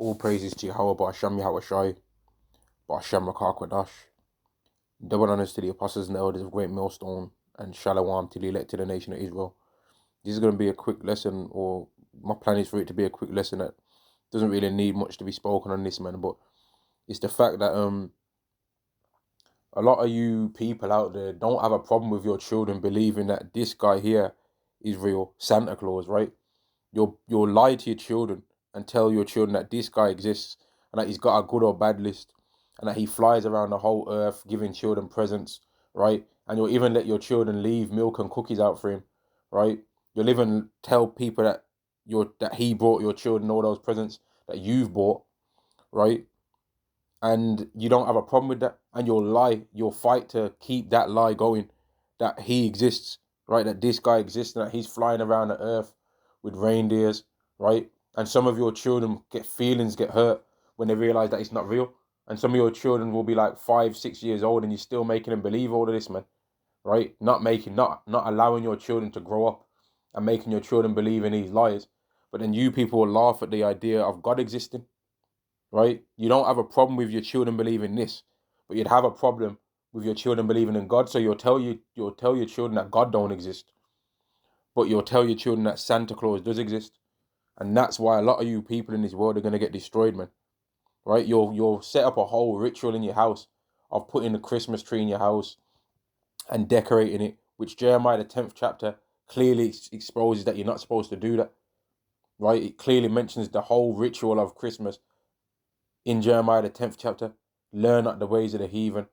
All praises to Yahweh, Ba'ashem Yahweh Shai, Ba'ashem Rakah Kwadash. Double honors to the apostles and elders of Great Millstone, and Shalom to the elected nation of Israel. This is going to be a quick lesson, or my plan is for it to be a quick lesson that doesn't really need much to be spoken on this, man. But it's the fact that a lot of you people out there don't have a problem with your children believing that this guy here is real, Santa Claus, right? You'll lie to your children and tell your children that this guy exists and that he's got a good or bad list and that he flies around the whole earth giving children presents, right? And you'll even let your children leave milk and cookies out for him, right? You'll even tell people that he brought your children all those presents that you've bought, right? And you don't have a problem with that, and you'll fight to keep that lie going, that he exists, right? That this guy exists and that he's flying around the earth with reindeers, right? And some of your children get hurt when they realize that it's not real. And some of your children will be like 5, 6 years old and you're still making them believe all of this, man, right? Not allowing your children to grow up and making your children believe in these lies. But then you people will laugh at the idea of God existing, right? You don't have a problem with your children believing this, but you'd have a problem with your children believing in God. So you'll tell your children that God don't exist, but you'll tell your children that Santa Claus does exist. And that's why a lot of you people in this world are going to get destroyed, man, right? You'll set up a whole ritual in your house of putting a Christmas tree in your house and decorating it, which Jeremiah, the 10th chapter, clearly exposes that you're not supposed to do that, right? It clearly mentions the whole ritual of Christmas in Jeremiah, the 10th chapter. Learn not the ways of the heathen,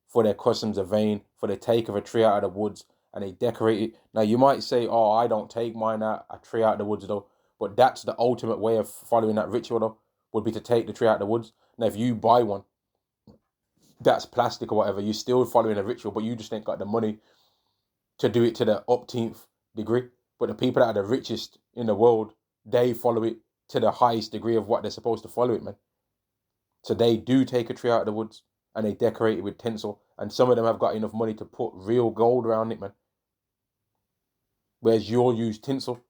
for their customs are vain, for they take of a tree out of the woods and they decorate it. Now, you might say, oh, I don't take mine out, a tree out of the woods, though. But that's the ultimate way of following that ritual, though, would be to take the tree out of the woods. Now, if you buy one that's plastic or whatever, you're still following a ritual, but you just ain't got the money to do it to the upteenth degree. But the people that are the richest in the world, they follow it to the highest degree of what they're supposed to follow it, man. So they do take a tree out of the woods and they decorate it with tinsel. And some of them have got enough money to put real gold around it, man. Whereas you'll use tinsel.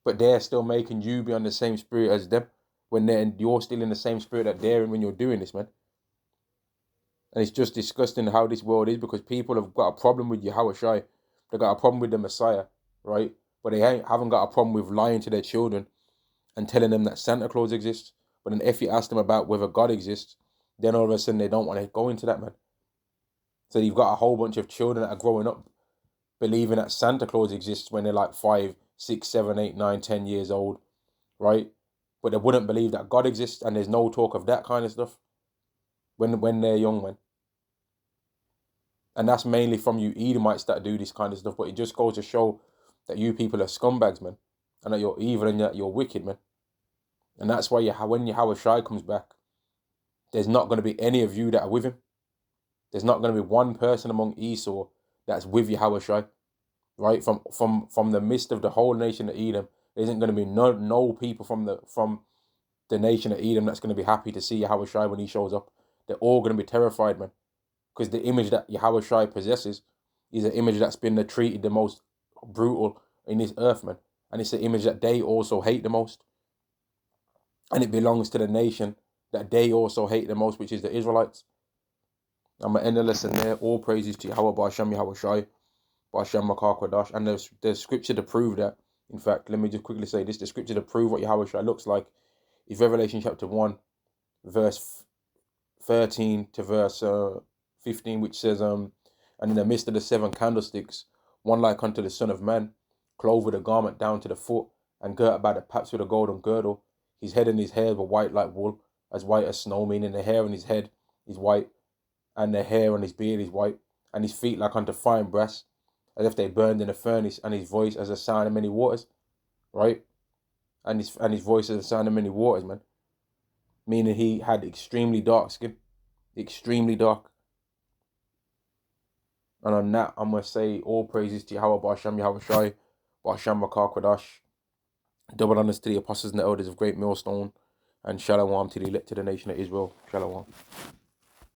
But they're still making you be on the same spirit as them when you're still in the same spirit that they're in when you're doing this, man. And it's just disgusting how this world is, because people have got a problem with Yahweh Shai. They've got a problem with the Messiah, right? But they haven't got a problem with lying to their children and telling them that Santa Claus exists. But then if you ask them about whether God exists, then all of a sudden they don't want to go into that, man. So you've got a whole bunch of children that are growing up believing that Santa Claus exists when they're like 5, 6, 7, 8, 9, 10 years old, right? But they wouldn't believe that God exists, and there's no talk of that kind of stuff when they're young, man. And that's mainly from you Edomites that do this kind of stuff. But it just goes to show that you people are scumbags, man, and that you're evil and that you're wicked, man. And that's why when Yahweh Shai comes back, there's not going to be any of you that are with him. There's not going to be one person among Esau that's with Yahweh Shai, right? From the midst of the whole nation of Edom, there isn't going to be no people from the nation of Edom that's going to be happy to see Yahweh Shai when he shows up. They're all going to be terrified, man, because the image that Yahweh Shai possesses is an image that's been treated the most brutal in this earth, man. And it's the image that they also hate the most. And it belongs to the nation that they also hate the most, which is the Israelites. I'm going to end the lesson there. All praises to Yahweh, Ba'ashem Yahweh Shai, Ba'ashem Rakah Kwadash. And there's scripture to prove that. In fact, let me just quickly say this. The scripture to prove what Yahweh Shai looks like is Revelation chapter 1, verse 13 to verse 15, which says, and in the midst of the 7 candlesticks, one like unto the Son of Man, clothed with a garment down to the foot, and girt about the paps with a golden girdle. His head and his hair were white like wool, as white as snow, meaning the hair on his head is white, and the hair on his beard is white, and his feet like unto fine brass, as if they burned in a furnace, and his voice as the sound of many waters, right? And his voice as the sound of many waters, man. Meaning he had extremely dark skin, extremely dark. And on that, I'm going to say all praises to Yahweh, Ba'ashem Yahweh Shai, Ba'ashem Rakah Kwadash. Double honors to the apostles and the elders of Great Millstone, and Shalom to the elected nation of Israel. Shalom.